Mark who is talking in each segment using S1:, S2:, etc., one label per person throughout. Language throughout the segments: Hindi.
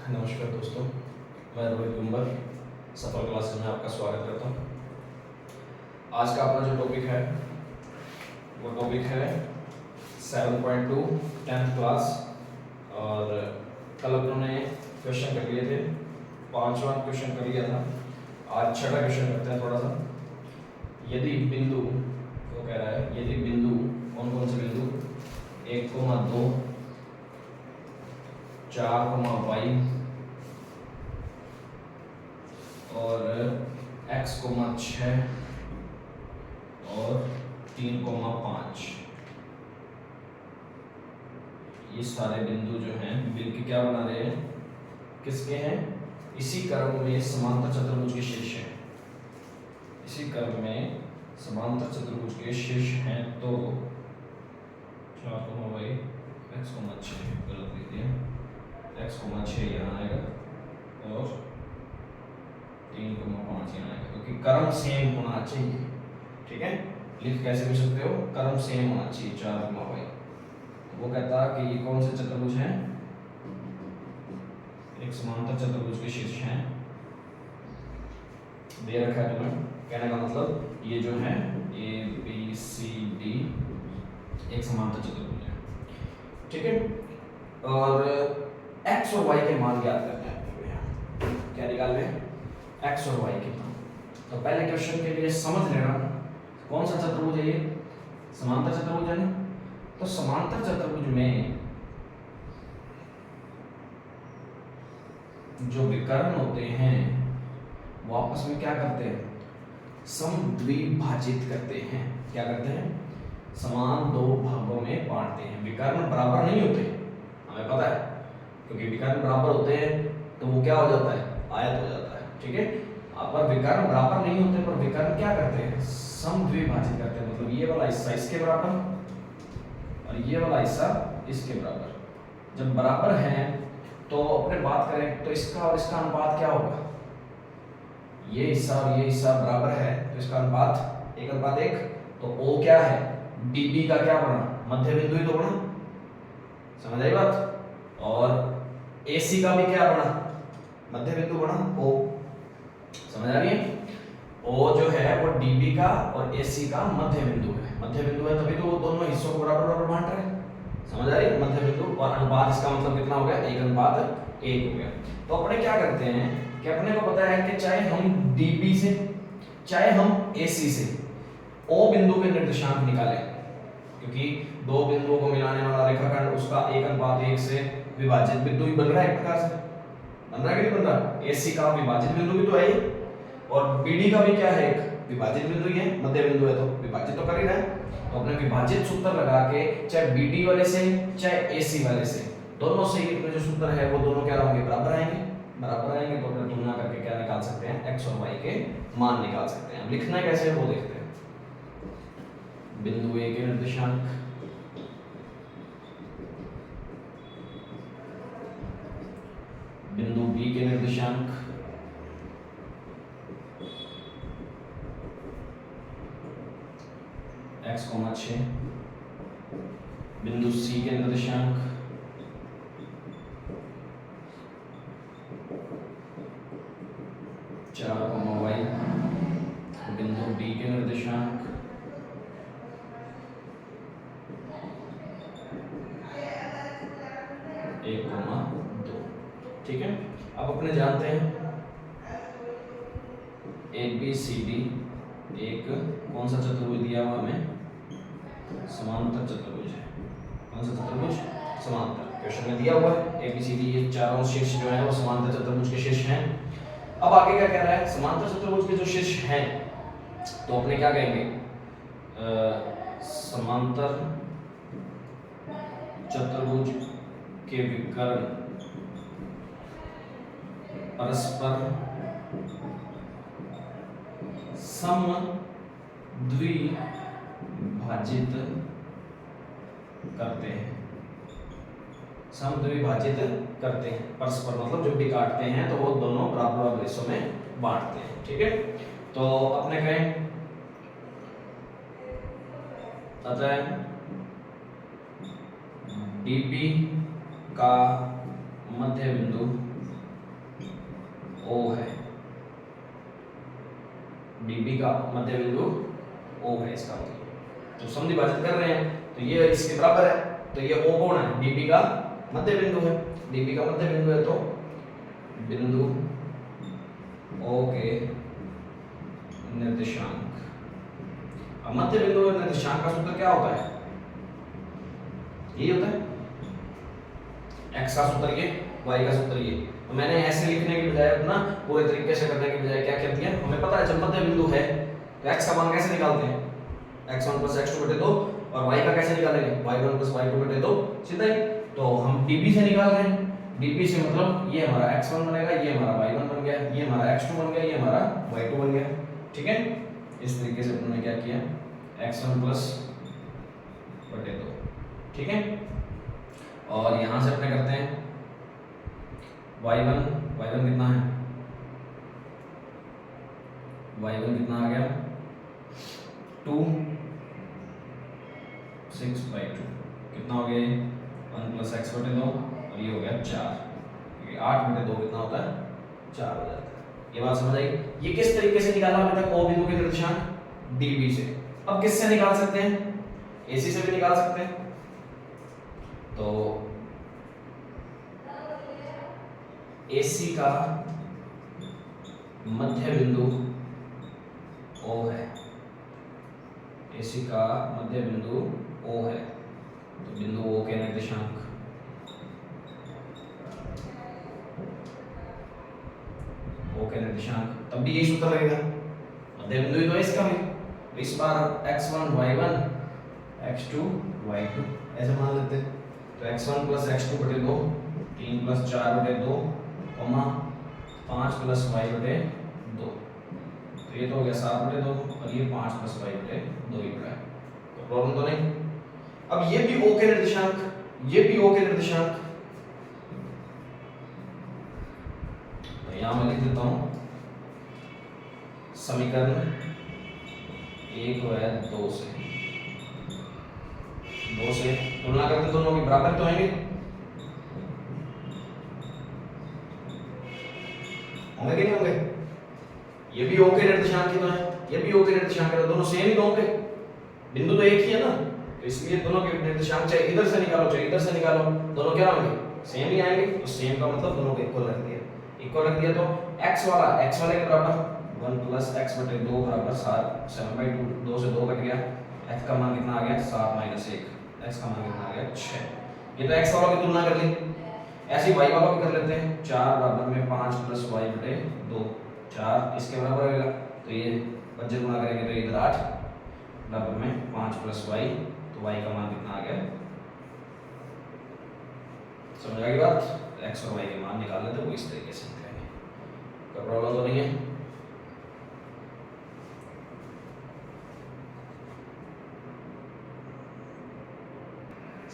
S1: नमस्कार दोस्तों, मैं रोहित गुंबर सफल क्लासेस में आपका स्वागत करता हूँ। आज का अपना जो टॉपिक है वो टॉपिक है 7.2 10th क्लास। और कल अपनों ने क्वेश्चन कर लिए थे, 5वां क्वेश्चन कर लिया था। आज 6वां क्वेश्चन करते हैं थोड़ा सा। यदि बिंदु वो कह रहा है, यदि बिंदु कौन कौन से बिंदु 1,2 4,y और x,6 और 3,5 ये सारे बिंदु जो हैं मिलके क्या बना रहे हैं, किसके हैं? इसी कर्म में समांतर चतुर्भुज के शीर्ष हैं। इसी कर्म में समांतर चतुर्भुज के शीर्ष हैं। तो 4,y x,6 गलत लिख दिया, x,6 यहाँ आएगा और 3,5 यहाँ आएगा, क्योंकि कर्म सेम होना चाहिए। ठीक है, लिख कैसे भी सकते हो, कर्म सेम होना चाहिए 4,y। वो कहता कि ये कौन से चतुर्भुज हैं? एक समांतर चतुर्भुज के शीर्ष हैं। दे रखा है तुम्हें, कहने का मतलब ये जो है ABCD एक समांतर चतुर्भुज है। ठीक है, और x और y के मान ज्ञात करते हैं। क्या निकाल लें? x और y के मान। तो पहले क्वेश्चन के लिए समझ लेना कौन सा चतुर्भुज है, ये समांतर चतुर्भुज है ना। तो समांतर चतुर्भुज में जो विकर्ण होते हैं वो आपस में क्या करते हैं? समद्विभाजित करते हैं। क्या करते हैं? समान दो भागों में बांटते हैं। विकर्ण बराबर नहीं होते, हमें पता है, क्योंकि विकर्ण बराबर होते हैं तो वो क्या हो जाता है? आयत हो जाता है। ठीक है, पर विकर्ण बराबर नहीं होते, पर विकर्ण क्या करते हैं? समद्विभाजित करते हैं। मतलब ये वाला हिस्सा इसके बराबर और ये वाला हिस्सा इसके बराबर। जब बराबर हैं तो अपने बात करें तो इसका और इसका अनुपात क्या होगा? ये हिस्सा और ये हिस्सा बराबर है तो इसका अनुपात 1:1। तो O क्या है? DB का क्या बना? मध्य बिंदु ही तो बना। समझ आई बात? और AC का भी क्या बना? मध्य बिंदु बना, O। समझ आ रही है? O जो है वो DB का और AC का मध्य बिंदु है। मध्य बिंदु है तभी तो वो दोनों हिस्सों को बराबर बराबर बांट रहे हैं। समझ आ रही है? मध्य बिंदु और अनुपात, इसका मतलब कितना हो गया? 1:1 हो गया। तो अपने क्या करते हैं कि अपने को पता है कि चाहे हम DB से चाहे हम AC से O बिंदु के निर्देशांक निकालें, क्योंकि दो बिंदुओं को मिलाने वाला रेखाखंड उसका 1:1 से विभाजित बिंदु ही बन रहा है। एक प्रकार से बन रहा है कि नहीं बन रहा? AC का विभाजित बिंदु भी तो है ही, और BD का भी क्या है? एक विभाजित बिंदु ही है, मध्य बिंदु है तो विभाजित तो कर ही रहा है। तो अपने विभाजित सूत्र लगा के चाहे BD वाले से चाहे AC वाले से, दोनों से ही जो सूत्र है वो दोनों क्या होंगे? बराबर आएंगे। बराबर आएंगे तो अपने तुलना करके क्या निकाल सकते हैं? x और y के मान निकाल सकते हैं। लिखना कैसे है वो देखते हैं। बिंदु A के निर्देशांक, बिंदु B के निर्देशांक, x,6, बिंदु C के निर्देशांक, y, बिंदु D के निर्देशांक, एक, 2। ठीक है, अब अपने जानते हैं ABCD एक कौन सा चतुर्भुज दिया हुआ हमें? समांतर चतुर्भुज है। कौन सा चतुर्भुज? समांतर। क्वेश्चन में दिया हुआ है ABCD, ये चारों शीर्ष जो है वो समांतर चतुर्भुज के शीर्ष हैं। अब आगे क्या कह रहा है? समांतर चतुर्भुज के जो शीर्ष हैं तो अपने क्या कहेंगे? समांतर चतुर्भुज के विकर्ण परस्पर समद्विभाजित करते हैं। समद्विभाजित करते हैं, परस्पर मतलब जब भी काटते हैं तो वो दोनों बराबर बराबर हिस्सों में बांटते हैं। ठीक है, तो अपने कहें अतः DB का मध्य बिंदु ओ है, बीबी का मध्य बिंदु ओ है, इसका मतलब तो सम विभाजित कर रहे हैं तो ये इसके बराबर है, तो ये ओ कौन है, बीबी का मध्य बिंदु है, बीबी का मध्य बिंदु है तो बिंदु ओ के निर्देशांक। अब मध्य बिंदु और निर्देशांक का सूत्र क्या होता है, यही होता है, x का सूत्र ये, y का सूत्र ये। तो मैंने ऐसे लिखने की बजाय अपना पूरे तरीके से करने की बजाय क्या कर दिया, हमें पता है जब मध्य बिंदु है तो x का मान कैसे निकालते हैं, x1 + x2 बटे 2, और y का कैसे निकालेंगे, y1 + y2 बटे 2, सीधा ही। तो हम dp से निकाल रहे हैं, dp से मतलब ये हमारा x1 बनेगा, ये हमारा y1 बन गया, ये हमारा x2 बन गया, ये हमारा y2 बन गया, ठीक है। इस तरीके से हमने क्या किया, x1 + बटे 2, ठीक है। और यहां से अपने करते हैं y1 कितना है, y1 कितना आ गया 2 6/2, कितना हो गया 1 + x बटे 2, और ये हो गया 4, क्योंकि 8 बटे 2 कितना होता है 4 हो जाता है। ये बात समझ आई। ये किस तरीके से निकाला अभी तक, ओ बिंदु के निर्देशांक db से। अब किससे निकाल सकते हैं, ac से भी निकाल सकते हैं। तो AC का मध्य बिंदु O है, AC का मध्य बिंदु O है, तो बिंदु O के निर्देशांक तब भी यही सूत्र लगेगा, मध्य बिंदु ही तो है इसका भी। तो इस बार x1 y1 x2 y2 ऐसे मान लेते हैं। तो x1 + x2 बटे 2, 3 + 4 बटे 2, 5 + y बटे 2, तो ये तो हो गया 7 बटे 2, और ये 5 + y बटे 2 ही पड़ा है, तो प्रॉब्लम तो नहीं। अब ये भी O के निर्देशांक, ये भी O के निर्देशांक, तो यहां मैं लिख देता हूं समीकरण 1 व 2 से तुलना करते दोनों के बराबर तो होंगे, होंगे कि नहीं होंगे। ये भी O के निर्देशांक ही तो है, ये भी O के निर्देशांक है, तो दोनों सेम ही तो होंगे, बिंदु तो एक ही है ना, तो इसलिए दोनों के निर्देशांक चाहे इधर से निकालो चाहे इधर से निकालो, दोनों क्या होंगे सेम ही आएंगे। तो सेम का मतलब दोनों को इक्वल रख दिया, इक्वल रख दिया तो x वाले के बराबर 1 + x बटे 2 बराबर 7/2, 2 से 2 कट गया, x का मान कितना आ गया 7 - 1, x का मान कितना आ गया 6। ये तो x वालों की तुलना कर ली, ऐसे ही y वालों की कर लेते हैं। 4 बराबर में 5 + y बटे 2, 4 इसके बराबर होगा, तो ये बच्चे गुणा करेंगे तो इधर 8 बराबर में 5 + y, तो y का मान कितना आ गया, समझ आ गई बात। x और y के मान निकाल लेते, वो इस तरीके से निकालेंगे, कोई प्रॉब्लम तो नहीं है।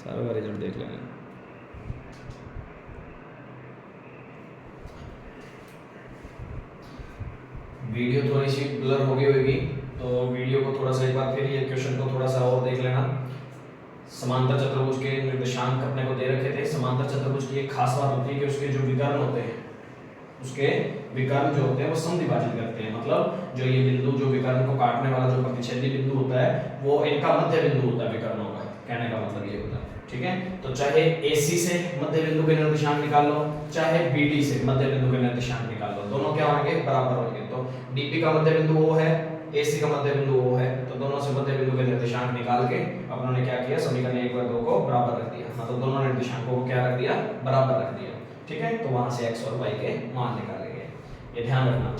S1: सारा का रिजल्ट देख लेंगे। वीडियो थोड़ी सी ब्लर हो गई होगी, तो वीडियो को थोड़ा सा एक बार फिर ये क्वेश्चन को थोड़ा सा और देख लेना। समांतर चतुर्भुज के निर्देशांक अपने को दे रखे थे। समांतर चतुर्भुज की एक खास बात होती है कि उसके जो विकर्ण होते हैं, उसके विकर्ण जो होते हैं वो समद्विभाजित करते हैं, मतलब जो ये बिंदु जो विकर्ण को काटने वाला जो प्रतिच्छेदी बिंदु होता है वो इनका मध्य बिंदु होता है विकर्णों का, कहने का मतलब ये होता है, ठीक है। तो चाहे AC से मध्य बिंदु के निर्देशांक निकाल लो, चाहे BD से मध्य बिंदु के निर्देशांक निकाल लो, दोनों क्या होंगे बराबर होंगे। तो DP का मध्य बिंदु O है, AC का मध्य बिंदु O है, तो दोनों से मध्य बिंदु के निर्देशांक निकाल के अपनों ने क्या किया, समीकरण 1 व 2 को बराबर रख दिया, मतलब दोनों निर्देशांकों को क्या रख दिया, बराबर रख दिया, ठीक है। तो वहां से x और y के मान निकाले गए, ये ध्यान रखना।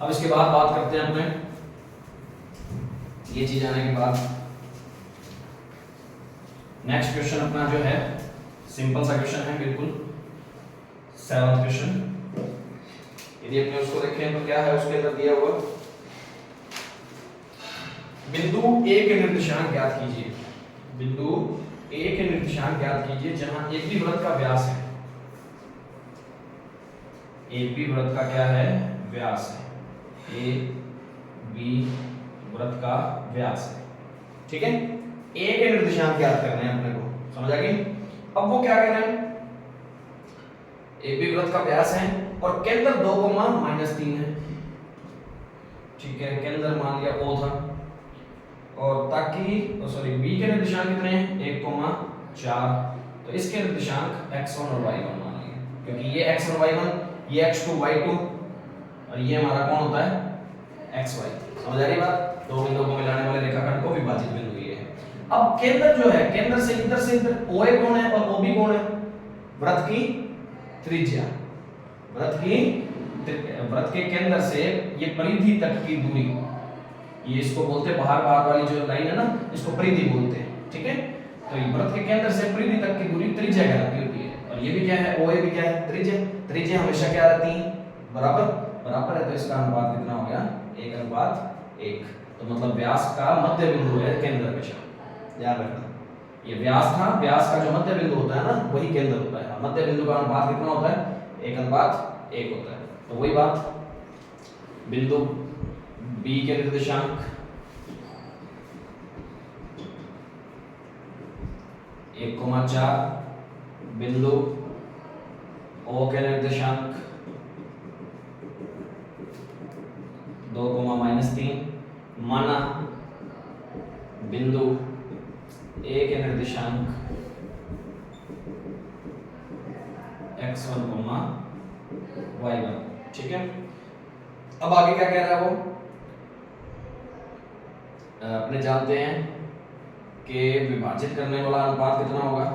S1: अब इसके बाद बात करते हैं अपने, ये चीज आने के बाद नेक्स्ट क्वेश्चन अपना जो है सिंपल सा क्वेश्चन है, बिल्कुल 7वां क्वेश्चन। यदि अपने उसको देखें तो क्या है, उसके अंदर दिया हुआ बिंदु A के निर्देशांक ज्ञात कीजिए, बिंदु A के निर्देशांक ज्ञात कीजिए जहां एक भी वृत्त का व्यास है, एक भी वृत्त का क्या है व्यास है, ए बी वृत्त का व्यास है, ठीक है। ए के निर्देशांक ज्ञात करने हैं अपने को, समझ आ गई। अब वो क्या कह रहे हैं, एक भी वृत्त का व्यास है और केंद्र 2 -3 है। ठीक है, केंद्र मान लिया O था, और ताकि सॉरी b के निर्देशांक कितने हैं 1,4, तो इसके निर्देशांक x1 और y1 मान लिए, क्योंकि ये x1 y1 ये x2 y2 और ये हमारा कौन होता है xy। समझ आ रही बात? दो बिंदुओं को मिलाने वाले रेखाखंड को विभाजित बिंदु ये है। अब केंद्र जो है, केंद्र से इधर OA कौन है और OB कौन है? वृत्त की त्रिज्या। वृत्त के केंद्र से ये परिधि तक की दूरी, ये इसको बोलते हैं बाहर वाली जो लाइन है ना, इसको परिधि बोलते हैं। ठीक है, तो ये वृत्त के केंद्र से परिधि तक की दूरी त्रिज्या कहलाती होती है। और ये भी क्या है, OA भी क्या है, त्रिज्या। त्रिज्या हमेशा क्या रहती है, बराबर है, तो इसका अनुपात कितना हो गया 1:1। तो मतलब व्यास का मध्य बिंदु है केंद्र हमेशा, ध्यान रखना। ये व्यास था, व्यास का जो मध्य बिंदु होता है ना वही केंद्र होता है। मध्य बिंदु का अनुपात कितना होता है 1:1 होता है। तो वही बात, बिंदु B के निर्देशांक 1,4, बिंदु O के निर्देशांक 2,-3, माना बिंदु A के निर्देशांक x1, y1। ठीक है, अब आगे क्या कह रहा है वो अपने जानते हैं कि विभाजित करने वाला अनुपात कितना होगा,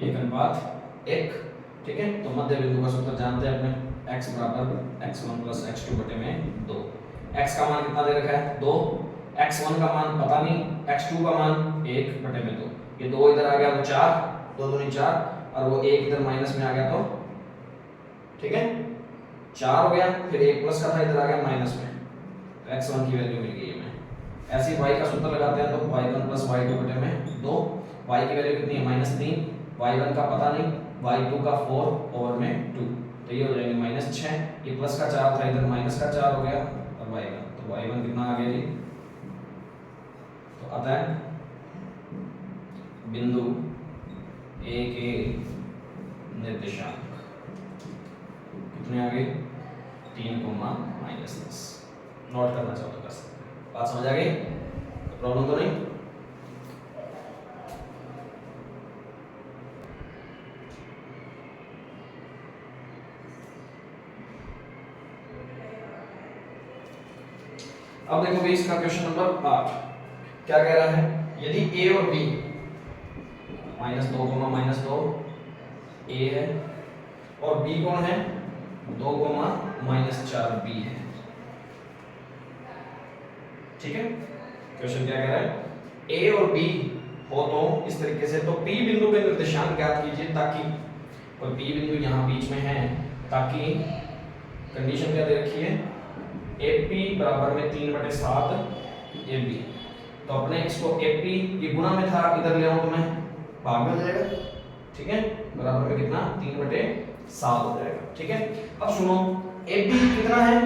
S1: एक अनुपात 1। ठीक है, तो मध्य बिंदु का सूत्र जानते हैं अपने, x बराबर x1 + x2 बटे में 2। x का मान कितना दे रखा है 2, x1 का मान पता नहीं, x2 का मान 1 बटे में 2। ये 2 इधर आ गया तो 4, 2 दूनी 4, और वो 1 इधर माइनस में आ गया तो ठीक है 4 हो गया, फिर 1 प्लस का था इधर आ गया माइनस में, तो x1 की वैल्यू मिल गई हमें। ऐसे ही y का सूत्र लगाते हैं तो y1 + y2 बटे में 2। y की वैल्यू कितनी है -3, y1 का पता नहीं, y2 का 4/2, तो ये हो जाएंगे -6, ये प्लस का 4 था इधर माइनस का 4 हो गया, और y1, तो y1 कितना आ गया जी, तो आता है बिंदु A के निर्देशांक कितने आ गए 3,-10। नोट करना चाहो तो कर सकते हैं। बात समझ आ गई? प्रॉब्लम तो नहीं? अब देखो भी इसका क्वेश्चन नंबर 8 क्या कह रहा है, यदि A और B -2, A है और B कौन है 2, -4 B है। ठीक है, क्वेश्चन क्या कह रहा है, A और B हो तो इस तरीके से, तो P बिंदु के निर्देशांक ज्ञात कीजिए, ताकि कोई P बिंदु यहाँ बीच में है, ताकि कंडीशन क्या दे रखी है AP बराबर में 3/7 AB। तो अपने इसको AP ये गुणा में था, इधर ले आऊं तो मैं भाग में हो जाएगा। ठीक है, बराबर में कितना 3/7 हो जाएगा। ठीक है, अब सुनो AB कितना है,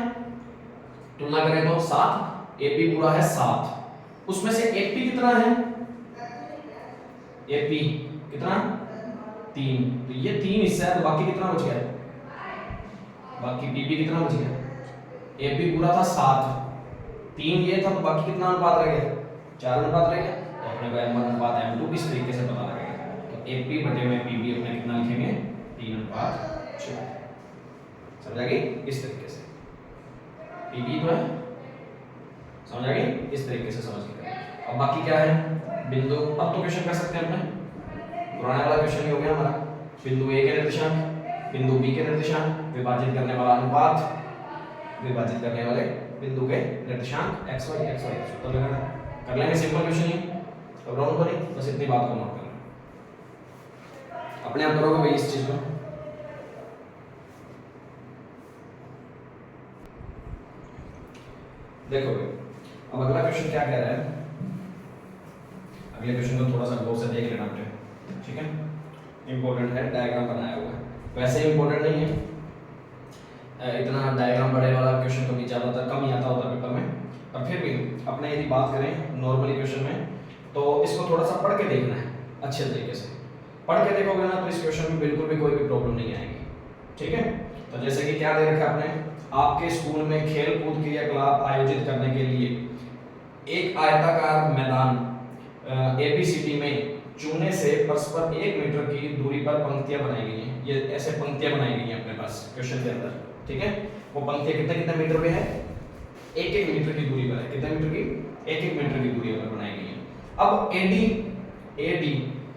S1: तुलना करें तो 7, AP पूरा है 7, उसमें से AP कितना है, AP कितना 3, तो ये 3 हिस्सा है, तो बाकी कितना बच गया, बाकी PP कितना बच गया, AP पूरा था 7, 3 ये था, तो बाकी कितना अनुपात रह गया 4 अनुपात रह गया। तो अपने को m1 अनुपात m2 इस तरीके से पता लगेगा, तो AP बटे में PB अपने कितना लिखेंगे 3:6। समझ आ गई? इस तरीके से PB तो है, समझ आ गई? इस तरीके से समझ के। अब बाकी क्या है बिंदु, अब तो क्वेश्चन कर सकते हैं अपने, पुराने वाला क्वेश्चन ही हो गया हमारा, बिंदु A के निर्देशांक, बिंदु B के निर्देशांक, विभाजित करने वाला अनुपात, विभाजित करने वाले बिंदु के निर्देशांक xy सूत्र लगाना, कर लेंगे सिंपल क्वेश्चन ही, प्रॉब्लम तो नहीं, बस इतनी बात को नोट करना, अपने आप करोगे भाई इस चीज को। देखो भाई अब अगला क्वेश्चन क्या कह रहा है, अगले क्वेश्चन को थोड़ा सा गौर से देख लेना बेटे, ठीक है, इंपॉर्टेंट है, डायग्राम बनाया हुआ है, वैसे इंपॉर्टेंट नहीं है इतना, डायग्राम बड़े वाला क्वेश्चन कभी ज़्यादातर कम ही आता होता है पेपर में, पर फिर भी अपने यदि बात करें नॉर्मली क्वेश्चन में, तो इसको थोड़ा सा पढ़ के देखना है। अच्छे तरीके से पढ़ के देखोगे ना तो इस क्वेश्चन में बिल्कुल भी कोई भी प्रॉब्लम नहीं आएगी। ठीक है, तो जैसे कि क्या दे रखा है आपने, आपके स्कूल में खेल कूद क्रियाकलाप आयोजित करने के लिए एक आयताकार मैदान एबीसीडी में चूने से परस्पर 1 मीटर की दूरी पर पंक्तियां बनाई गई हैं। ये ऐसे पंक्तियां बनाई गई हैं अपने पास क्वेश्चन के अंदर। ठीक है, वो पंक्तियां कितने कितने मीटर पे है, 1-1 मीटर की दूरी पर है। कितने मीटर की, 1-1 मीटर की दूरी पर बनाई गई है। अब एडी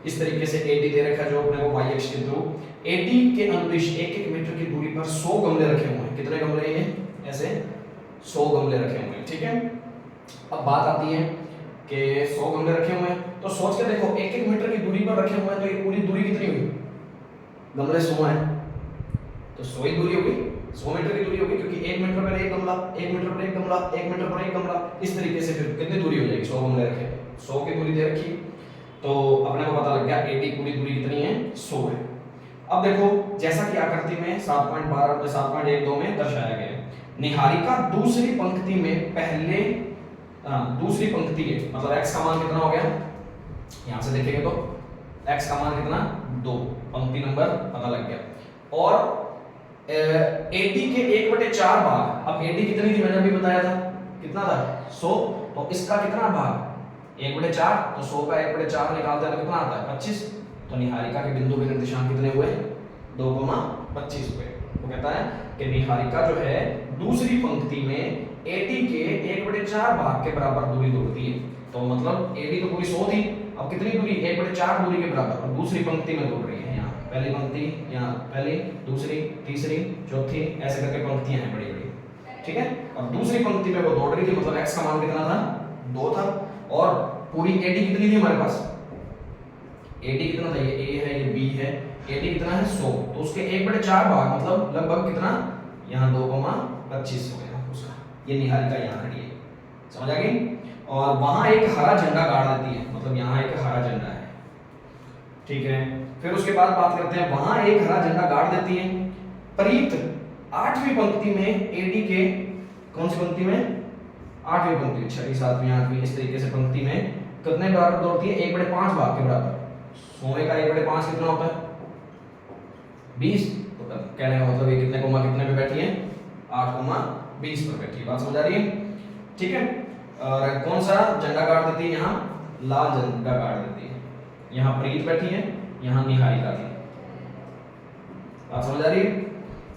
S1: इस तरीके से एडी दे रखा है जो अपने को वाई एक्स के थ्रू, एडी के अनुदिश 1-1 मीटर की दूरी पर 100 गमले रखे हुए हैं। कितने गमले हैं, ऐसे 100 गमले रखे हुए हैं। ठीक है, अब बात आती है कि 100 गमले रखे हुए हैं तो सोच के देखो 1-1 मीटर की दूरी पर रखे हुए हैं तो ये पूरी दूरी कितनी हुई, गमले 100 हैं तो 100 ही दूरी होगी, 100 मीटर की दूरी होगी, क्योंकि 1 मीटर पर एक गमला, 1 मीटर पर एक गमला, 1 मीटर पर एक गमला, इस तरीके से फिर कितनी दूरी हो जाएगी, 100 गमले रखे, 100 की दूरी दे रखी तो अपने को पता लग गया एडी पूरी दूरी कितनी है, 100 है। अब देखो जैसा कि आकृति में 7.12 में दर्शाया गया है, निहारिका दूसरी पंक्ति में पहले दूसरी पंक्ति है, मतलब x का मान कितना हो गया, यहां से देखेंगे तो x का मान कितना 2, पंक्ति नंबर पता लग गया। और AD के 1/4 भाग, अब AD कितनी थी मैंने अभी बताया था, कितना था 100, तो इसका कितना भाग 1/4, तो 100 का 1/4 निकालते हैं तो कितना आता है 25, तो निहारिका के बिंदु के निर्देशांक कितने हुए 2,25 हुए। वो कहता है कि निहारिका जो है दूसरी पंक्ति में AD के 1/4 भाग के बराबर दूरी दौड़ती है, तो मतलब AD तो पूरी 100 थी, अब कितनी दूरी 1/4 दूरी के बराबर, और दूसरी पंक्ति में दौड़ रही है। यहाँ पहली पंक्ति, यहाँ पहली, दूसरी, तीसरी, चौथी, ऐसे करके पंक्तियां हैं बड़ी बड़ी। ठीक है, और दूसरी पंक्ति में वो दौड़ रही थी, मतलब x का मान कितना था 2 था, और पूरी AD कितनी थी हमारे पास, AD कितना था, ये A है ये B है, AD कितना है 100, तो उसके 1/4 भाग मतलब लगभग कितना, यहाँ 2,25 हो गया उसका, ये निहारिका यहाँ खड़ी है, समझ आ गई। और वहां एक हरा झंडा गाड़ देती है, मतलब यहाँ एक हरा झंडा है। ठीक है, फिर उसके बाद बात करते हैं, वहां एक हरा झंडा गाड़ देती है प्रीत 8वीं पंक्ति में AD के, कौन सी पंक्ति में, 8वीं पंक्ति, 6वीं 7वीं 8वीं, इस तरीके से पंक्ति में कितने बराबर दौड़ती है, 1/5 भाग के बराबर। 100 का 1/5 कितना होता है 20, तो कहने का मतलब ये कितने कोमा कितने पे बैठी है 8,20 पर बैठी है, बात समझ आ रही है। ठीक है, और कौन सा झंडा गाड़ देती है, यहाँ लाल झंडा गाड़ देती है, यहाँ प्रीत बैठी है, यहाँ निहारिका थी, बात समझ आ रही है।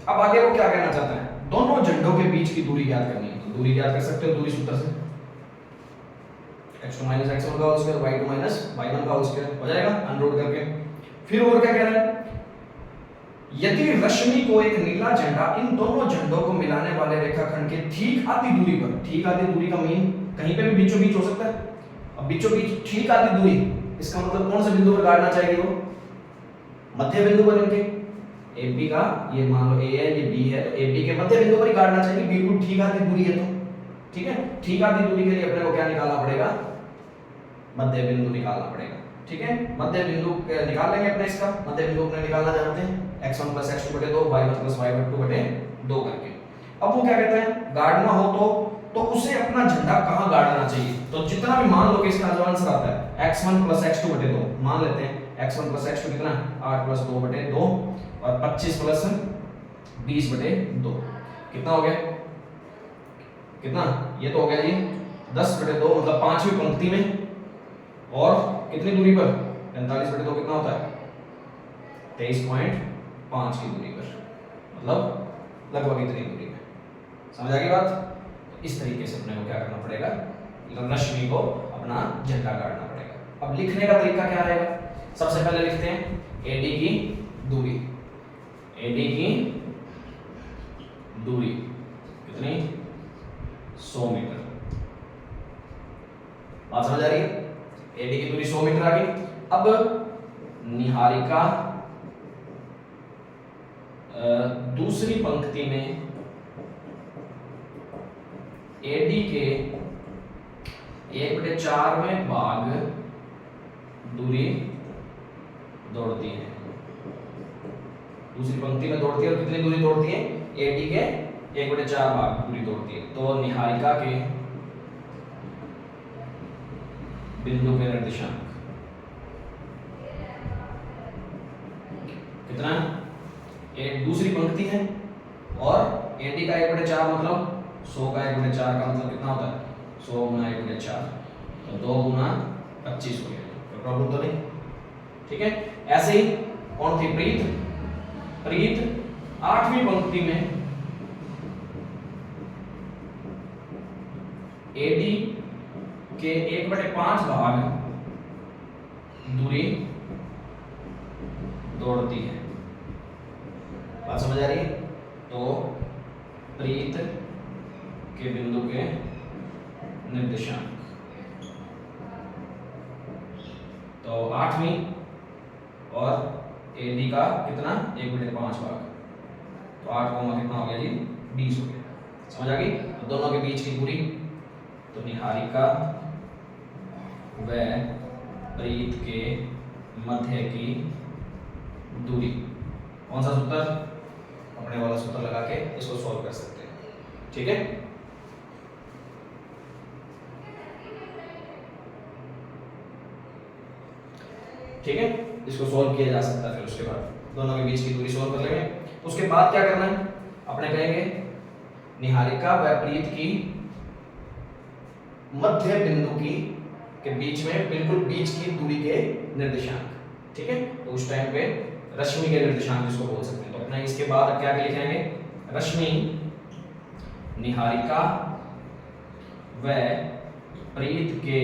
S1: अब आगे वो क्या कहना चाहता है, दोनों झंडों के बीच की दूरी ज्ञात करनी है, तो दूरी ज्ञात कर सकते हो दूरी सूत्र से, x2 - x1 का होल स्क्वायर, y2 - y1 का होल स्क्वायर हो जाएगा अनरूट करके। फिर और क्या कह रहा है, यदि रश्मि को एक नीला झंडा इन दोनों झंडों को मिलाने वाले रेखाखंड के ठीक आधी दूरी पर, ठीक आधी दूरी का मीन कहीं पे भी बीचों बीच हो सकता है, अब बीचों बीच ठीक आधी दूरी, इसका मतलब कौन से बिंदु पर गाड़ना चाहिए, वो मध्य बिंदु पर, इनके AB का, ये मान लो A है ये B है, तो AB के मध्य बिंदु पर ही गाड़ना चाहिए, बिल्कुल ठीक आधी दूरी है तो। ठीक है, ठीक आधी दूरी के लिए अपने को क्या निकालना पड़ेगा, मध्य बिंदु निकालना पड़ेगा। ठीक है, मध्य बिंदु निकाल लेंगे अपने, इसका मध्य बिंदु अपने निकालना जानते हैं, x1 + x2/2 y1 + y2/2 करके। अब वो क्या कहते हैं, गाड़ना हो तो उसे अपना झंडा कहां गाड़ना चाहिए, तो जितना भी मान लो कि इसका जो आंसर आता है x1 + x2/2, मान लेते हैं x1 + x2 कितना 8 + 2/2 और 25 + 20/2 कितना हो गया, कितना, ये तो हो गया जी 10/2, मतलब 5वीं पंक्ति में, और कितनी दूरी पर 45/2 कितना होता है 23.5 की दूरी पर, मतलब लगभग इतनी दूरी में, समझ आ गई बात। तो इस तरीके से अपने को क्या करना पड़ेगा, रश्मि को अपना झंडा गाड़ना पड़ेगा। अब लिखने का तरीका क्या रहेगा, सबसे पहले लिखते हैं AD की दूरी, AD की दूरी कितनी 100 मीटर, बात समझ आ रही है, AD की दूरी 100 मीटर आ गई। अब निहारिका दूसरी पंक्ति में AD के 1/4 भाग दूरी दौड़ती है, दूसरी पंक्ति में दौड़ती है, और कितनी दूरी दौड़ती है AD के 1/4 भाग दूरी दौड़ती है, तो निहारिका के बिंदु के निर्देशांक कितना, एक दूसरी पंक्ति है और AD का 1/4 मतलब 100 का 1/4 का मतलब कितना होता है 100 गुना 1/4, तो 2 गुना 25 हो गया। कोई प्रॉब्लम तो नहीं, ठीक है। ऐसे ही कौन थी, प्रीत 8वीं पंक्ति में AD के 1/5 भाग दूरी दौड़ती है। बात समझ आ रही है? तो प्रीत के बिंदु के निर्देशांक, तो 8वीं और AD का कितना 1/5 भाग, तो 8 कोमा कितना हो गया जी 20 हो गया। समझ आ गई? तो दोनों के बीच की दूरी, तो निहारिका व प्रीत के मध्य की दूरी, कौन सा सूत्र, अपने वाला सूत्र लगा के इसको सॉल्व कर सकते हैं, ठीक है। ठीक है, इसको सॉल्व किया जा सकता है। फिर उसके बाद दोनों के बीच की दूरी सॉल्व कर लेंगे। उसके बाद क्या करना है, अपने कहेंगे निहारिका व प्रीत की मध्य बिंदु की के बीच में बिल्कुल बीच की दूरी के निर्देशांक, ठीक है। तो उस टाइम पे रश्मि के निर्देशांक जिसको बोल सकते हैं। तो अपने इसके बाद अब क्या लिखेंगे, रश्मि निहारिका व प्रीत के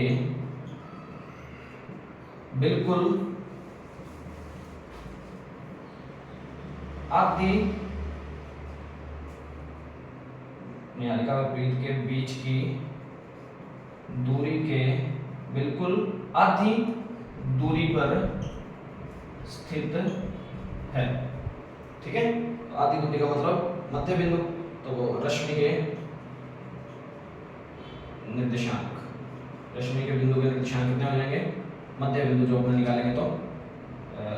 S1: बिल्कुल आधी, निहारिका व प्रीत के बीच की दूरी के बिल्कुल आधी दूरी पर स्थित है, ठीक है। तो आधी दूरी का मतलब मध्य बिंदु, तो वो रश्मि के निर्देशांक, रश्मि के बिंदु के निर्देशांक कितने हो जाएंगे, मध्य बिंदु जो अपने निकालेंगे तो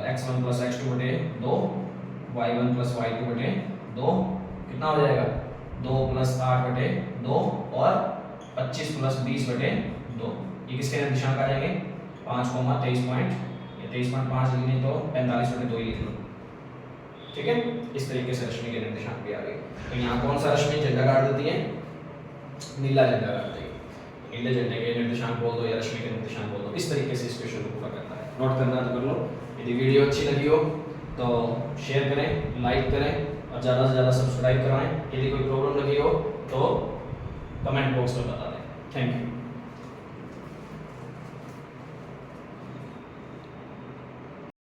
S1: x1 + x2/2 y1 + y2/2 कितना हो जाएगा 2 + 8/2 और 25 + 20/2। ये किसके निर्देशांक आ जाएंगे 5, 23 पॉइंट, ये 23.5 लिखने तो 45/2 ही लिख लो, ठीक है। इस तरीके से रश्मि के निर्देशांक भी आ गए। तो यहाँ कौन सा रश्मि झंडा गाड़ देती है, नीला झंडा गाड़ती है। नीले झंडे के निर्देशांक बोल दो या रश्मि के निर्देशांक बोल दो, इस तरीके से इस क्वेश्चन को पूरा करना है। नोट करना तो कर लो। यदि वीडियो अच्छी लगी हो तो शेयर करें, लाइक करें और ज़्यादा से ज़्यादा सब्सक्राइब कराएं। यदि कोई प्रॉब्लम लगी हो तो कमेंट बॉक्स में बता दें। Thank you.